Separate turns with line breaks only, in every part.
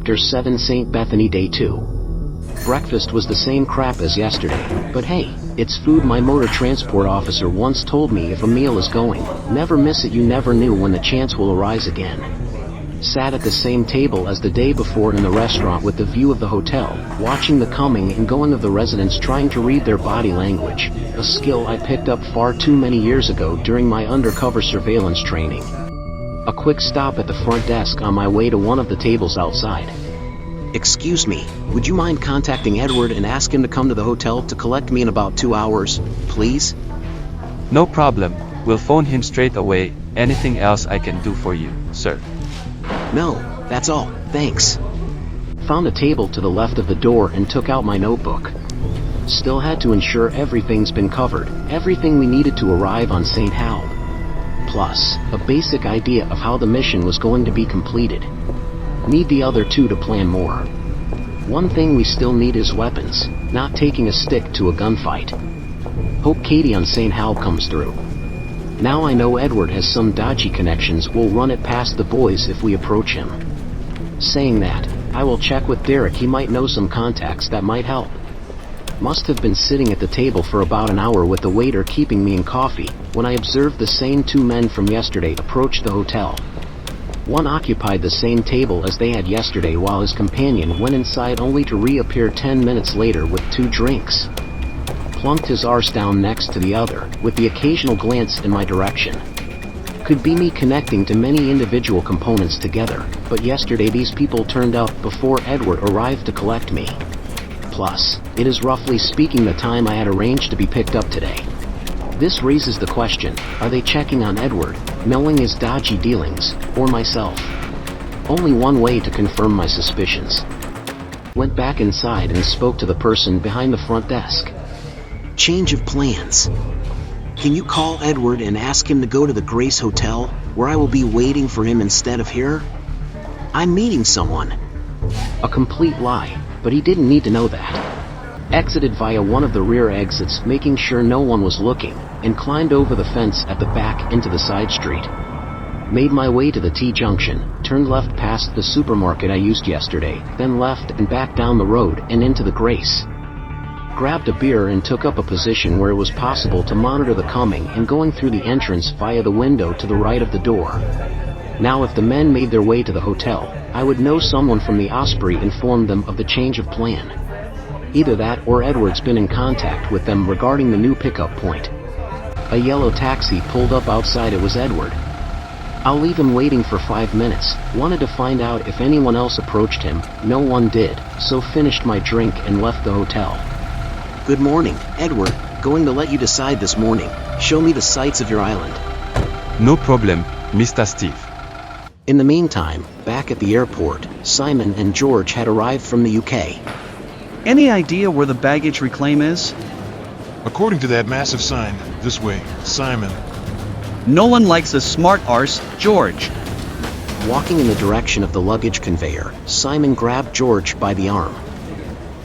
Chapter 7 St. Bethany Day 2. Breakfast was the same crap as yesterday, but hey, it's food. My motor transport officer once told me if a meal is going, never miss it. You never knew when the chance will arise again. Sat at the same table as the day before in the restaurant with the view of the hotel, watching the coming and going of the residents, trying to read their body language, a skill I picked up far too many years ago during my undercover surveillance training. A quick stop at the front desk on my way to one of the tables outside. "Excuse me, would you mind contacting Edward and ask him to come to the hotel to collect me in about 2 hours, please?"
No problem, we'll phone him straight away. Anything else I can do for you, sir?
"No, that's all, thanks." Found a table to the left of the door and took out my notebook. Still had to ensure everything's been covered, everything we needed to arrive on St. Hal. Plus, a basic idea of how the mission was going to be completed. Need the other two to plan more. One thing we still need is weapons, not taking a stick to a gunfight. Hope Katie on St. Hal comes through. Now I know Edward has some dodgy connections. We'll run it past the boys if we approach him. Saying that, I will check with Derek. He might know some contacts that might help. Must have been sitting at the table for about an hour with the waiter keeping me in coffee, when I observed the same two men from yesterday approach the hotel. One occupied the same table as they had yesterday, while his companion went inside only to reappear 10 minutes later with 2 drinks. Plunked his arse down next to the other, with the occasional glance in my direction. Could be me connecting to many individual components together, but yesterday these people turned up before Edward arrived to collect me. Plus, it is roughly speaking the time I had arranged to be picked up today. This raises the question, are they checking on Edward, knowing his dodgy dealings, or myself? Only one way to confirm my suspicions. Went back inside and spoke to the person behind the front desk. "Change of plans. Can you call Edward and ask him to go to the Grace Hotel, where I will be waiting for him instead of here? I'm meeting someone." A complete lie, but he didn't need to know that. Exited via one of the rear exits, making sure no one was looking, and climbed over the fence at the back into the side street. Made my way to the T-junction, turned left past the supermarket I used yesterday, then left and back down the road and into the Grace. Grabbed a beer and took up a position where it was possible to monitor the coming and going through the entrance via the window to the right of the door. Now if the men made their way to the hotel, I would know someone from the Osprey informed them of the change of plan. Either that or Edward's been in contact with them regarding the new pickup point. A yellow taxi pulled up outside. It was Edward. I'll leave him waiting for 5 minutes. Wanted to find out if anyone else approached him. No one did, so finished my drink and left the hotel. "Good morning, Edward. Going to let you decide this morning. Show me the sights of your island."
No problem, Mr. Steve.
In the meantime, back at the airport, Simon and George had arrived from the UK.
Any idea where the baggage reclaim is?
According to that massive sign, this way, Simon.
Nolan likes a smart arse, George.
Walking in the direction of the luggage conveyor, Simon grabbed George by the arm.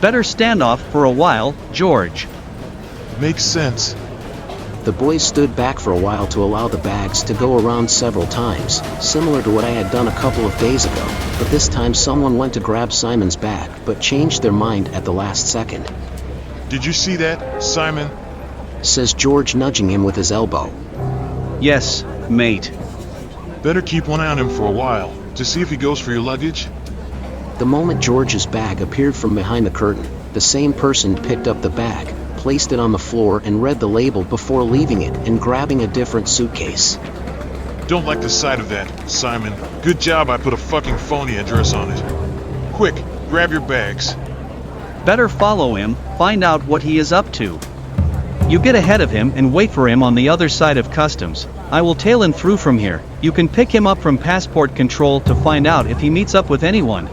Better stand off for a while, George.
Makes sense.
The boys stood back for a while to allow the bags to go around several times, similar to what I had done a couple of days ago, but this time someone went to grab Simon's bag but changed their mind at the last second.
"Did you see that, Simon?"
says George, nudging him with his elbow.
Yes, mate.
Better keep one eye on him for a while, to see if he goes for your luggage.
The moment George's bag appeared from behind the curtain, the same person picked up the bag, placed it on the floor and read the label before leaving it and grabbing a different suitcase.
Don't like the sight of that, Simon. Good job I put a fucking phony address on it. Quick, grab your bags.
Better follow him, find out what he is up to. You get ahead of him and wait for him on the other side of customs. I will tail him through from here. You can pick him up from passport control to find out if he meets up with anyone.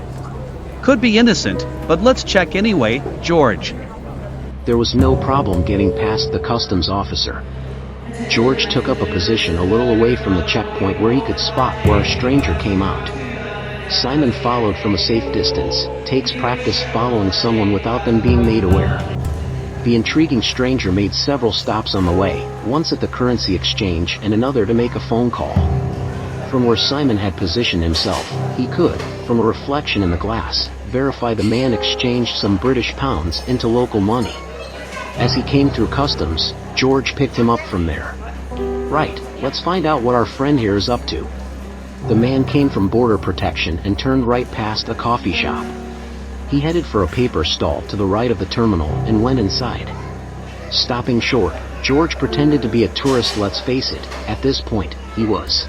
Could be innocent, but let's check anyway, George.
There was no problem getting past the customs officer. George took up a position a little away from the checkpoint where he could spot where a stranger came out. Simon followed from a safe distance, takes practice following someone without them being made aware. The intriguing stranger made several stops on the way, once at the currency exchange and another to make a phone call. From where Simon had positioned himself, he could, from a reflection in the glass, verify the man exchanged some British pounds into local money. As he came through customs, George picked him up from there. Right, let's find out what our friend here is up to. The man came from border protection and turned right past a coffee shop. He headed for a paper stall to the right of the terminal and went inside. Stopping short, George pretended to be a tourist. Let's face it, at this point, he was.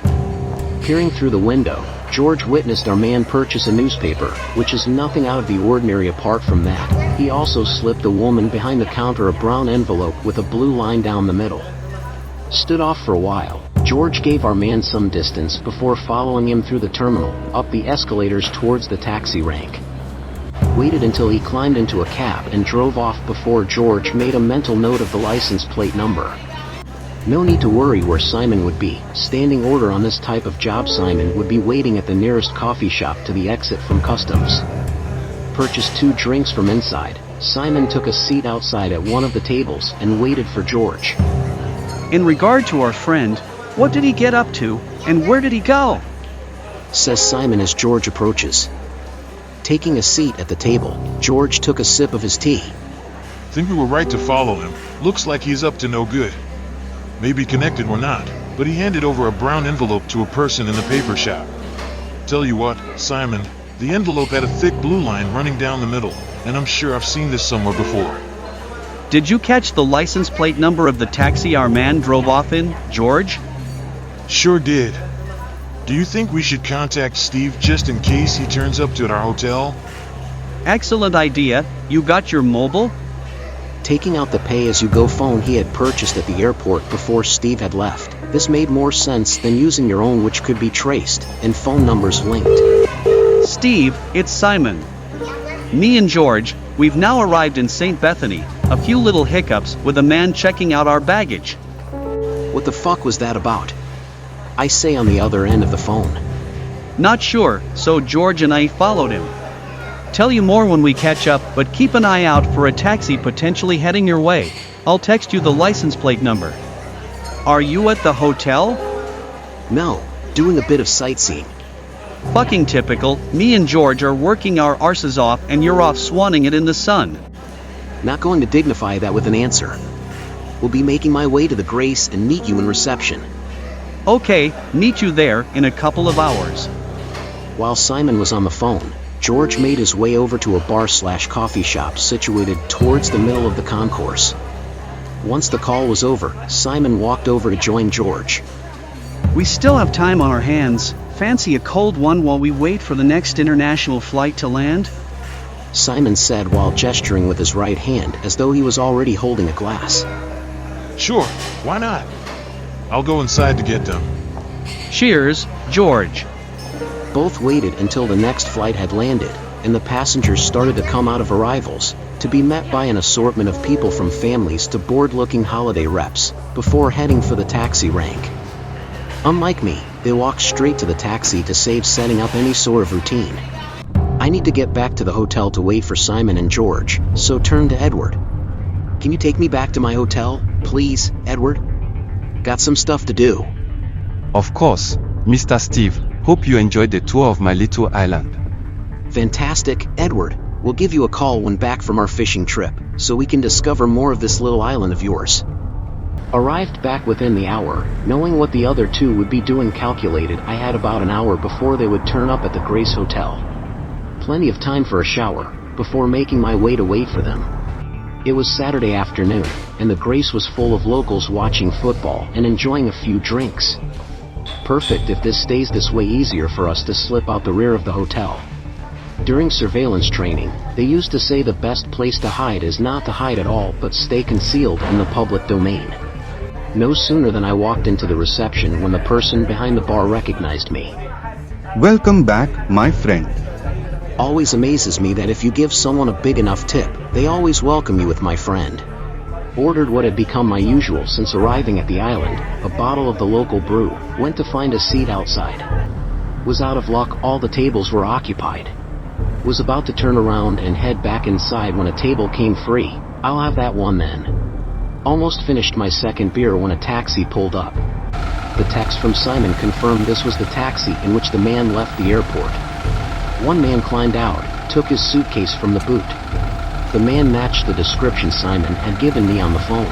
Peering through the window, George witnessed our man purchase a newspaper, which is nothing out of the ordinary. Apart from that, he also slipped the woman behind the counter a brown envelope with a blue line down the middle. Stood off for a while, George gave our man some distance before following him through the terminal, up the escalators towards the taxi rank. Waited until he climbed into a cab and drove off before George made a mental note of the license plate number. No need to worry where Simon would be. Standing order on this type of job. Simon would be waiting at the nearest coffee shop to the exit from customs. Purchased 2 drinks from inside, Simon took a seat outside at one of the tables and waited for George.
In regard to our friend, what did he get up to, and where did he go?
Says Simon as George approaches. Taking a seat at the table, George took a sip of his tea.
Think we were right to follow him. Looks like he's up to no good. Maybe connected or not, but he handed over a brown envelope to a person in the paper shop. Tell you what, Simon, the envelope had a thick blue line running down the middle, and I'm sure I've seen this somewhere before.
Did you catch the license plate number of the taxi our man drove off in, George?
Sure did. Do you think we should contact Steve just in case he turns up at our hotel?
Excellent idea. You got your mobile?
Taking out the pay-as-you-go phone he had purchased at the airport before Steve had left. This made more sense than using your own, which could be traced, and phone numbers linked.
Steve, it's Simon. Me and George, we've now arrived in St. Bethany. A few little hiccups with a man checking out our baggage.
What the fuck was that about? I say on the other end of the phone.
Not sure, so George and I followed him. Tell you more when we catch up, but keep an eye out for a taxi potentially heading your way. I'll text you the license plate number. Are you at the hotel?
No, doing a bit of sightseeing.
Fucking typical. Me and George are working our arses off and you're off swanning it in the sun.
Not going to dignify that with an answer. Will be making my way to the Grace and meet you in reception.
Okay, meet you there in a couple of hours.
While Simon was on the phone, George made his way over to a bar/coffee shop situated towards the middle of the concourse. Once the call was over, Simon walked over to join George.
We still have time on our hands. Fancy a cold one while we wait for the next international flight to land?
Simon said while gesturing with his right hand as though he was already holding a glass.
Sure, why not? I'll go inside to get them.
Cheers, George.
Both waited until the next flight had landed, and the passengers started to come out of arrivals, to be met by an assortment of people from families to bored-looking holiday reps, before heading for the taxi rank. Unlike me, they walked straight to the taxi to save setting up any sort of routine. I need to get back to the hotel to wait for Simon and George, so turned to Edward. Can you take me back to my hotel, please, Edward? Got some stuff to do.
Of course, Mr. Steve. Hope you enjoyed the tour of my little island.
Fantastic, Edward. We'll give you a call when back from our fishing trip, so we can discover more of this little island of yours. Arrived back within the hour, knowing what the other two would be doing. Calculated I had about an hour before they would turn up at the Grace Hotel. Plenty of time for a shower, before making my way to wait for them. It was Saturday afternoon, and the Grace was full of locals watching football and enjoying a few drinks. Perfect if this stays this way. Easier for us to slip out the rear of the hotel. During surveillance training, they used to say the best place to hide is not to hide at all but stay concealed in the public domain. No sooner than I walked into the reception when the person behind the bar recognized me.
Welcome back, my friend.
Always amazes me that if you give someone a big enough tip, they always welcome you with my friend. Ordered what had become my usual since arriving at the island, a bottle of the local brew, went to find a seat outside. Was out of luck, all the tables were occupied. Was about to turn around and head back inside when a table came free. I'll have that one then. Almost finished my second beer when a taxi pulled up. The text from Simon confirmed this was the taxi in which the man left the airport. One man climbed out, took his suitcase from the boot. The man matched the description Simon had given me on the phone.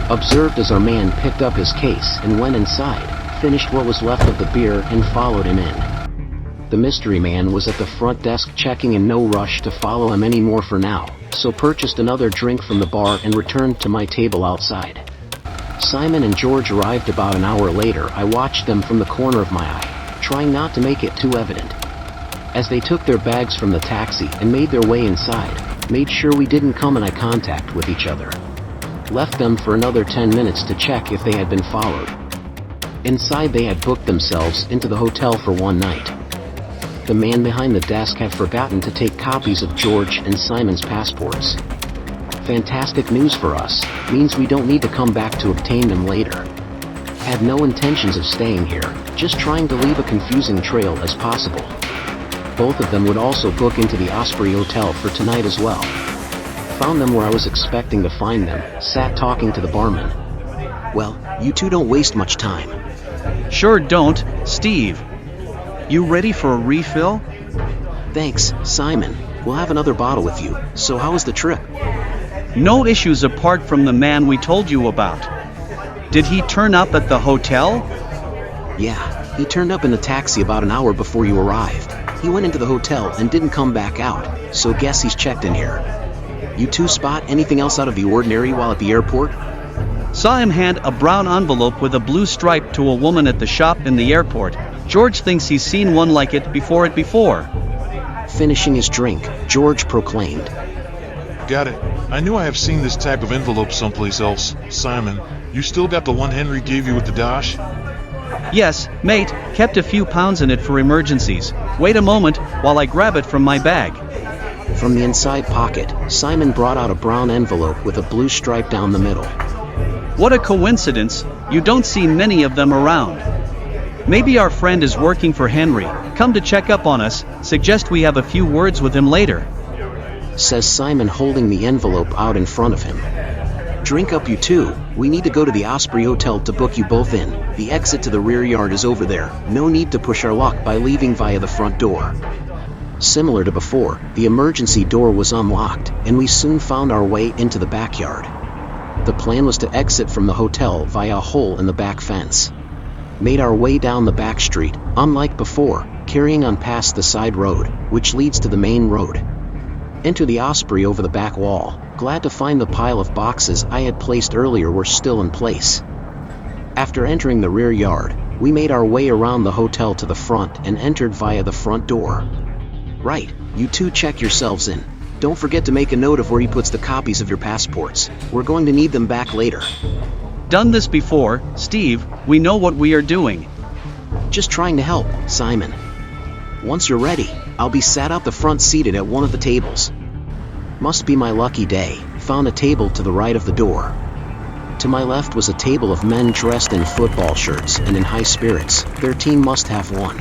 Observed as our man picked up his case and went inside, finished what was left of the beer and followed him in. The mystery man was at the front desk checking, in no rush to follow him anymore for now, so purchased another drink from the bar and returned to my table outside. Simon and George arrived about an hour later. I watched them from the corner of my eye, trying not to make it too evident. As they took their bags from the taxi and made their way inside, made sure we didn't come in eye contact with each other. Left them for another 10 minutes to check if they had been followed. Inside they had booked themselves into the hotel for one night. The man behind the desk had forgotten to take copies of George and Simon's passports. Fantastic news for us, means we don't need to come back to obtain them later. Had no intentions of staying here, just trying to leave a confusing trail as possible. Both of them would also book into the Osprey Hotel for tonight as well. Found them where I was expecting to find them, sat talking to the barman. Well, you two don't waste much time.
Sure don't, Steve. You ready for a refill?
Thanks, Simon. We'll have another bottle with you. So how was the trip?
No issues apart from the man we told you about. Did he turn up at the hotel?
Yeah, he turned up in the taxi about an hour before you arrived. He went into the hotel and didn't come back out, so guess he's checked in here. You two spot anything else out of the ordinary while at the airport?
Saw him hand a brown envelope with a blue stripe to a woman at the shop in the airport. George thinks he's seen one like it before.
Finishing his drink, George proclaimed.
Got it. I knew I have seen this type of envelope someplace else. Simon, you still got the one Henry gave you with the dash?
Yes, mate, kept a few pounds in it for emergencies. Wait a moment, while I grab it from my bag.
From the inside pocket, Simon brought out a brown envelope with a blue stripe down the middle.
What a coincidence, you don't see many of them around. Maybe our friend is working for Henry, come to check up on us, suggest we have a few words with him later.
Says Simon, holding the envelope out in front of him. Drink up, you two. We need to go to the Osprey Hotel to book you both in. The exit to the rear yard is over there. No need to push our luck by leaving via the front door. Similar to before, the emergency door was unlocked, and we soon found our way into the backyard. The plan was to exit from the hotel via a hole in the back fence. Made our way down the back street, unlike before, carrying on past the side road, which leads to the main road. Enter the Osprey over the back wall, glad to find the pile of boxes I had placed earlier were still in place. After entering the rear yard, we made our way around the hotel to the front and entered via the front door. Right, you two check yourselves in. Don't forget to make a note of where he puts the copies of your passports. We're going to need them back later.
Done this before, Steve, we know what we are doing.
Just trying to help, Simon. Once you're ready, I'll be sat out the front seated at one of the tables. Must be my lucky day, found a table to the right of the door. To my left was a table of men dressed in football shirts and in high spirits. Their team must have won.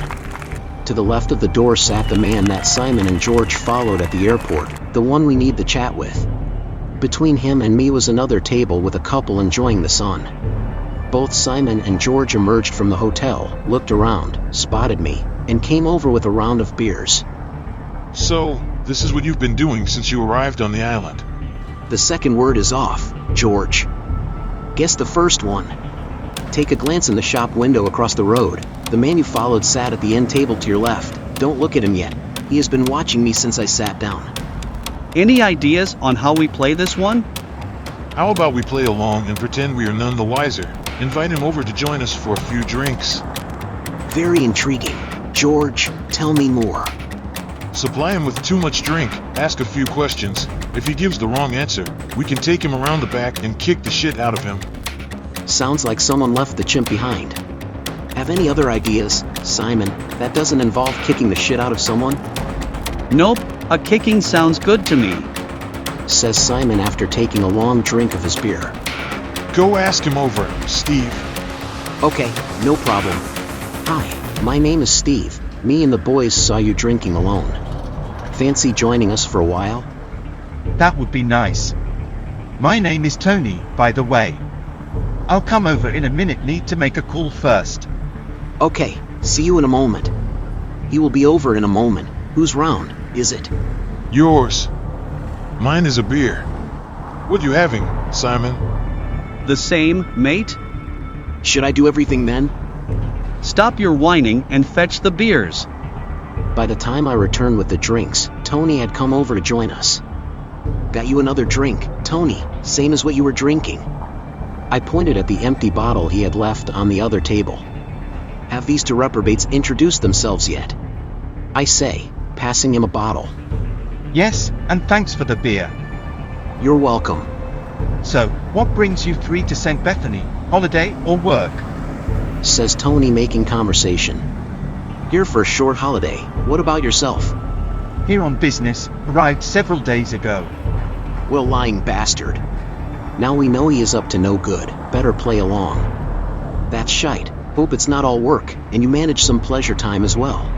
To the left of the door sat the man that Simon and George followed at the airport, the one we need to chat with. Between him and me was another table with a couple enjoying the sun. Both Simon and George emerged from the hotel, looked around, spotted me, and came over with a round of beers.
So, this is what you've been doing since you arrived on the island.
The second word is off, George. Guess the first one. Take a glance in the shop window across the road. The man you followed sat at the end table to your left. Don't look at him yet. He has been watching me since I sat down.
Any ideas on how we play this one?
How about we play along and pretend we are none the wiser? Invite him over to join us for a few drinks.
Very intriguing. George, tell me more.
Supply him with too much drink, ask a few questions. If he gives the wrong answer, we can take him around the back and kick the shit out of him.
Sounds like someone left the chimp behind. Have any other ideas, Simon, that doesn't involve kicking the shit out of someone?
Nope, a kicking sounds good to me.
Says Simon after taking a long drink of his beer.
Go ask him over, Steve.
Okay, no problem. Hi, my name is Steve. Me and the boys saw you drinking alone. Fancy joining us for a while?
That would be nice. My name is Tony, by the way. I'll come over in a minute. Need to make a call first.
Okay, see you in a moment. He will be over in a moment. Whose round is it?
Yours. Mine is a beer. What you having, Simon?
The same, mate?
Should I do everything then?
Stop your whining and fetch the beers.
By the time I returned with the drinks, Tony had come over to join us. Got you another drink, Tony, same as what you were drinking. I pointed at the empty bottle he had left on the other table. Have these two reprobates introduced themselves yet? I say, passing him a bottle.
Yes, and thanks for the beer.
You're welcome.
So, what brings you three to St. Bethany? Holiday or work?
Says Tony, making conversation. Here for a short holiday. What about yourself?
Here on business, arrived several days ago.
Well, lying bastard. Now we know he is up to no good. Better play along. That's shite. Hope it's not all work, and you manage some pleasure time as well.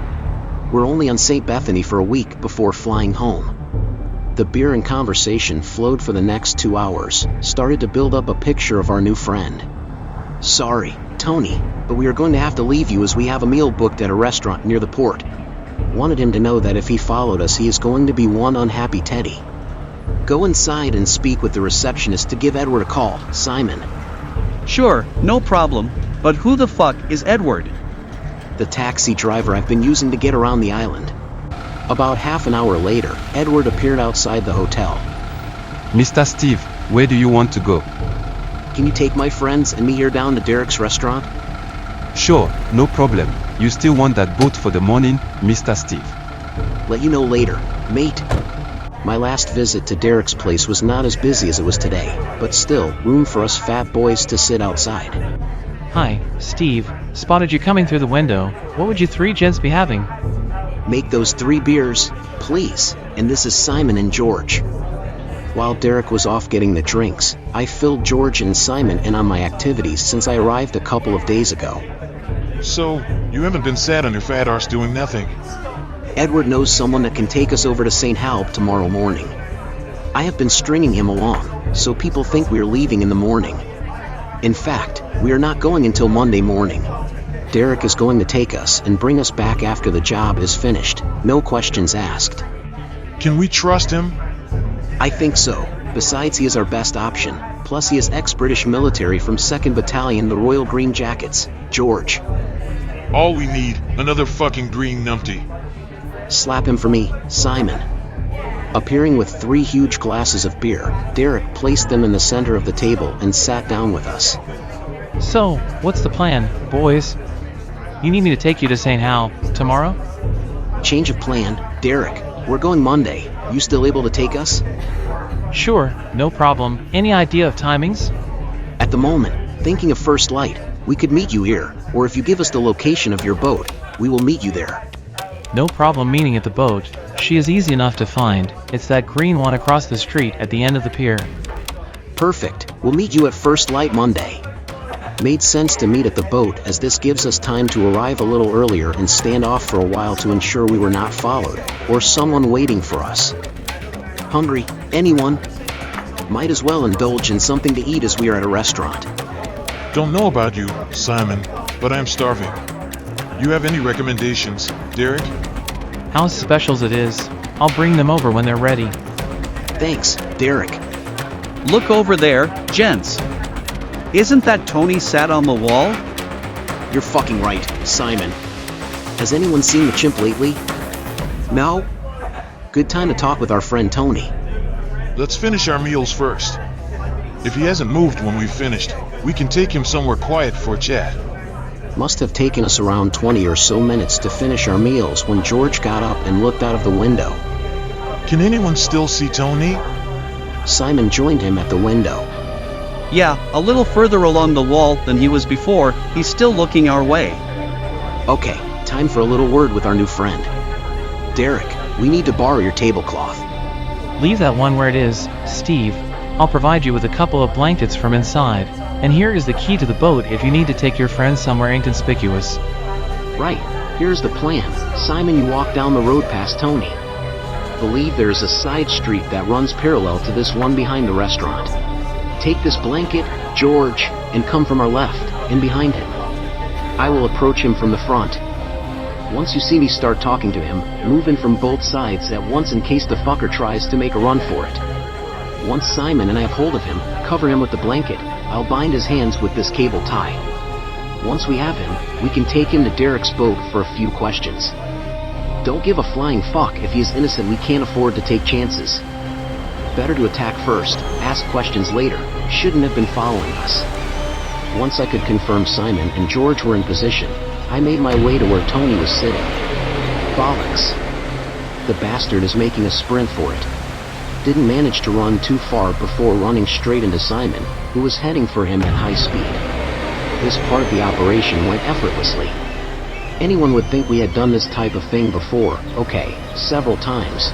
We're only on St. Bethany for a week before flying home. The beer and conversation flowed for the next 2 hours, started to build up a picture of our new friend. Sorry, Tony, but we are going to have to leave you as we have a meal booked at a restaurant near the port. Wanted him to know that if he followed us he is going to be one unhappy Teddy. Go inside and speak with the receptionist to give Edward a call, Simon.
Sure, no problem, but who the fuck is Edward?
The taxi driver I've been using to get around the island. About half an hour later, Edward appeared outside the hotel.
Mr. Steve, where do you want to go?
Can you take my friends and me here down to Derek's restaurant?
Sure, no problem. You still want that boat for the morning, Mr. Steve?
Let you know later, mate. My last visit to Derek's place was not as busy as it was today, but still, room for us fat boys to sit outside.
Hi, Steve. Spotted you coming through the window. What would you three gents be having?
Make those 3 beers, please, and this is Simon and George. While Derek was off getting the drinks, I filled George and Simon in on my activities since I arrived a couple of days ago.
So, you haven't been sat on your fat arse doing nothing.
Edward knows someone that can take us over to St. Halb tomorrow morning. I have been stringing him along, so people think we are leaving in the morning. In fact, we are not going until Monday morning. Derek is going to take us and bring us back after the job is finished, no questions asked.
Can we trust him?
I think so. Besides, he is our best option. Plus, he is ex-British military from 2nd Battalion, the Royal Green Jackets. George.
All we need, another fucking green numpty.
Slap him for me, Simon. Appearing with 3 huge glasses of beer, Derek placed them in the center of the table and sat down with us.
So, what's the plan, boys? You need me to take you to St. Hal tomorrow?
Change of plan, Derek. We're going Monday. You still able to take us?
Sure, no problem. Any idea of timings?
At the moment, thinking of first light. We could meet you here, or if you give us the location of your boat, we will meet you there.
No problem meeting at the boat. She is easy enough to find. It's that green one across the street at the end of the pier.
Perfect. We'll meet you at first light Monday. Made sense to meet at the boat, as this gives us time to arrive a little earlier and stand off for a while to ensure we were not followed, or someone waiting for us. Hungry? Anyone? Might as well indulge in something to eat as we are at a restaurant.
Don't know about you, Simon, but I'm starving. You have any recommendations, Derek?
House specials it is. I'll bring them over when they're ready.
Thanks, Derek.
Look over there, gents. Isn't that Tony sat on the wall?
You're fucking right, Simon. Has anyone seen the chimp lately? No? Good time to talk with our friend Tony.
Let's finish our meals first. If he hasn't moved when we've finished, we can take him somewhere quiet for a chat.
Must have taken us around 20 or so minutes to finish our meals when George got up and looked out of the window.
Can anyone still see Tony?
Simon joined him at the window.
Yeah, a little further along the wall than he was before. He's still looking our way.
Okay, time for a little word with our new friend. Derek, we need to borrow your tablecloth.
Leave that one where it is, Steve. I'll provide you with a couple of blankets from inside. And here is the key to the boat if you need to take your friends somewhere inconspicuous.
Right, here's the plan. Simon, you walk down the road past Tony. Believe there is a side street that runs parallel to this one behind the restaurant. Take this blanket, George, and come from our left, and behind him. I will approach him from the front. Once you see me start talking to him, move in from both sides at once in case the fucker tries to make a run for it. Once Simon and I have hold of him, cover him with the blanket. I'll bind his hands with this cable tie. Once we have him, we can take him to Derek's boat for a few questions. Don't give a flying fuck if he is innocent. We can't afford to take chances. Better to attack first, ask questions later. Shouldn't have been following us. Once I could confirm Simon and George were in position, I made my way to where Tony was sitting. Bollocks. The bastard is making a sprint for it. Didn't manage to run too far before running straight into Simon, who was heading for him at high speed. This part of the operation went effortlessly. Anyone would think we had done this type of thing before, okay, several times.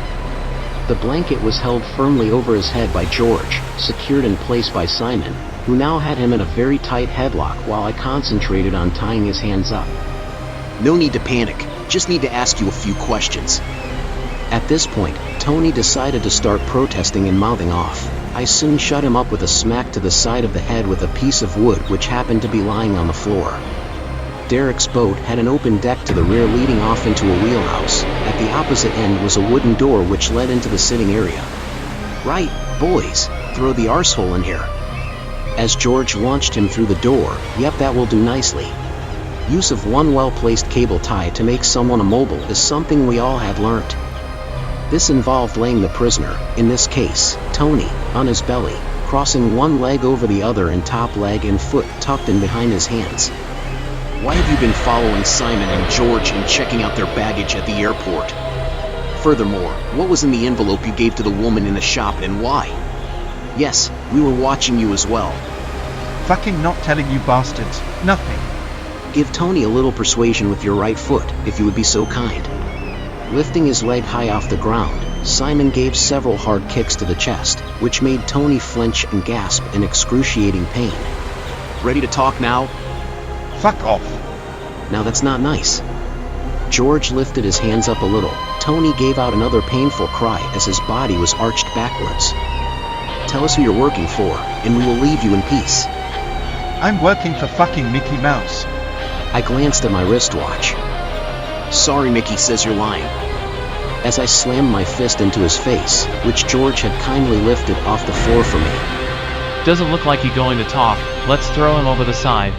The blanket was held firmly over his head by George, secured in place by Simon, who now had him in a very tight headlock while I concentrated on tying his hands up. No need to panic, just need to ask you a few questions. At this point, Tony decided to start protesting and mouthing off. I soon shut him up with a smack to the side of the head with a piece of wood which happened to be lying on the floor. Derek's boat had an open deck to the rear leading off into a wheelhouse. At the opposite end was a wooden door which led into the sitting area. Right, boys, throw the arsehole in here. As George launched him through the door, yep, that will do nicely. Use of one well-placed cable tie to make someone immobile is something we all had learnt. This involved laying the prisoner, in this case, Tony, on his belly, crossing one leg over the other and top leg and foot tucked in behind his hands. Why have you been following Simon and George and checking out their baggage at the airport? Furthermore, what was in the envelope you gave to the woman in the shop and why? Yes, we were watching you as well.
Fucking not telling you bastards, nothing.
Give Tony a little persuasion with your right foot, if you would be so kind. Lifting his leg high off the ground, Simon gave several hard kicks to the chest, which made Tony flinch and gasp in excruciating pain. Ready to talk now?
Fuck off.
Now that's not nice. George lifted his hands up a little. Tony gave out another painful cry as his body was arched backwards. Tell us who you're working for, and we will leave you in peace.
I'm working for fucking Mickey Mouse.
I glanced at my wristwatch. Sorry, Mickey says you're lying. As I slammed my fist into his face, which George had kindly lifted off the floor for me.
Doesn't look like he's going to talk. Let's throw him over the side.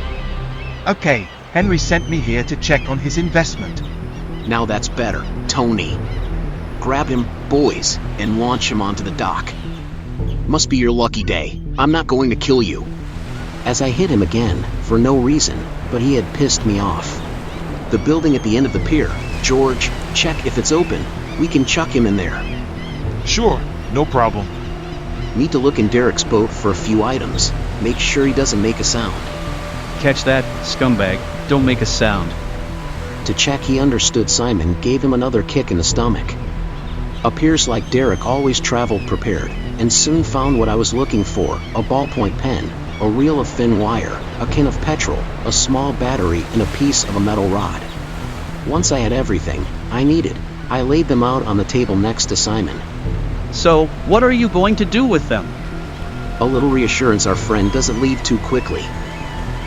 Okay, Henry sent me here to check on his investment.
Now that's better, Tony. Grab him, boys, and launch him onto the dock. Must be your lucky day. I'm not going to kill you. As I hit him again, for no reason, but he had pissed me off. The building at the end of the pier. George, check if it's open. We can chuck him in there.
Sure, no problem.
Need to look in Derek's boat for a few items. Make sure he doesn't make a sound.
Catch that, scumbag. Don't make a sound.
To check he understood, Simon gave him another kick in the stomach. Appears like Derek always traveled prepared, and soon found what I was looking for, a ballpoint pen, a reel of thin wire, a can of petrol, a small battery, and a piece of a metal rod. Once I had everything I needed, I laid them out on the table next to Simon.
So, what are you going to do with them?
A little reassurance our friend doesn't leave too quickly.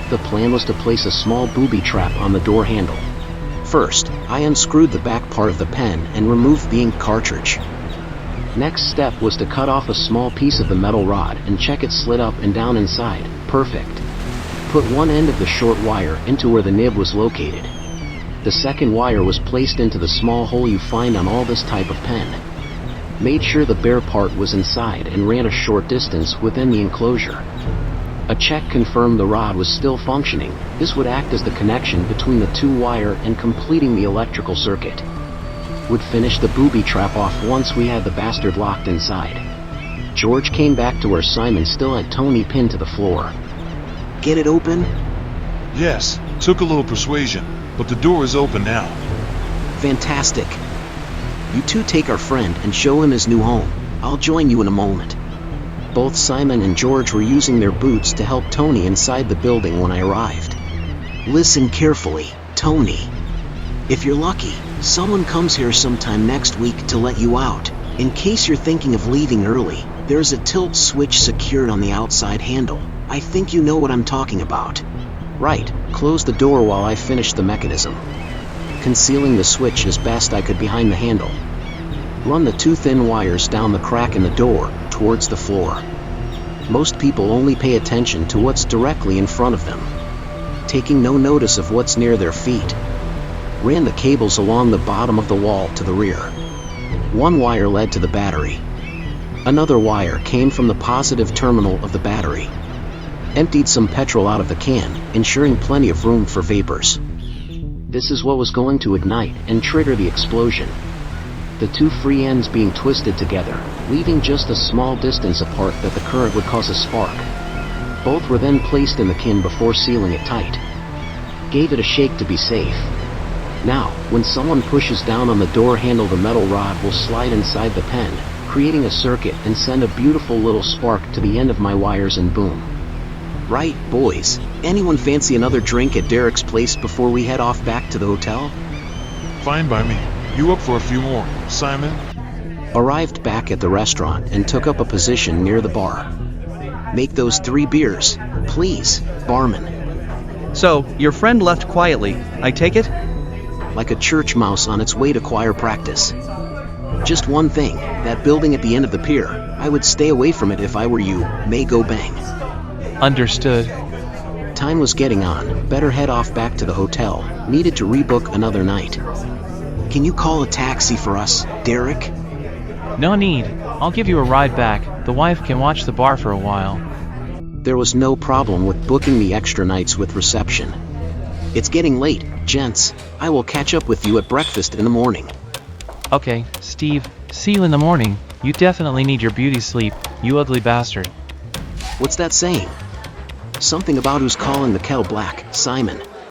The plan was to place a small booby trap on the door handle. First, I unscrewed the back part of the pen and removed the ink cartridge. Next step was to cut off a small piece of the metal rod and check it slid up and down inside. Perfect. Put one end of the short wire into where the nib was located. The second wire was placed into the small hole you find on all this type of pen. Made sure the bare part was inside and ran a short distance within the enclosure. A check confirmed the rod was still functioning. This would act as the connection between the two wire and completing the electrical circuit. Would finish the booby trap off once we had the bastard locked inside. George came back to where Simon still had Tony pinned to the floor. Get it open?
Yes, took a little persuasion, but the door is open now.
Fantastic. You two take our friend and show him his new home. I'll join you in a moment. Both Simon and George were using their boots to help Tony inside the building when I arrived. Listen carefully, Tony. If you're lucky, someone comes here sometime next week to let you out. In case you're thinking of leaving early, there's a tilt switch secured on the outside handle. I think you know what I'm talking about. Right, close the door while I finish the mechanism. Concealing the switch as best I could behind the handle. Run the 2 thin wires down the crack in the door, towards the floor. Most people only pay attention to what's directly in front of them, taking no notice of what's near their feet. Ran the cables along the bottom of the wall to the rear. 1 wire led to the battery. Another wire came from the positive terminal of the battery. Emptied some petrol out of the can, ensuring plenty of room for vapors. This is what was going to ignite and trigger the explosion. The 2 free ends being twisted together, leaving just a small distance apart that the current would cause a spark. Both were then placed in the can before sealing it tight. Gave it a shake to be safe. Now, when someone pushes down on the door handle, the metal rod will slide inside the pen, creating a circuit and send a beautiful little spark to the end of my wires, and boom. Right, boys, anyone fancy another drink at Derek's place before we head off back to the hotel?
Fine by me. You up for a few more, Simon?
Arrived back at the restaurant and took up a position near the bar. Make those 3 beers, please, barman.
So, your friend left quietly, I take it?
Like a church mouse on its way to choir practice. Just one thing, that building at the end of the pier, I would stay away from it if I were you, may go bang.
Understood.
Time was getting on, better head off back to the hotel, needed to rebook another night. Can you call a taxi for us, Derek?
No need. I'll give you a ride back. The wife can watch the bar for a while.
There was no problem with booking the extra nights with reception. It's getting late, gents. I will catch up with you at breakfast in the morning.
Okay, Steve, see you in the morning. You definitely need your beauty sleep, you ugly bastard.
What's that saying? Something about who's calling the kettle black, Simon.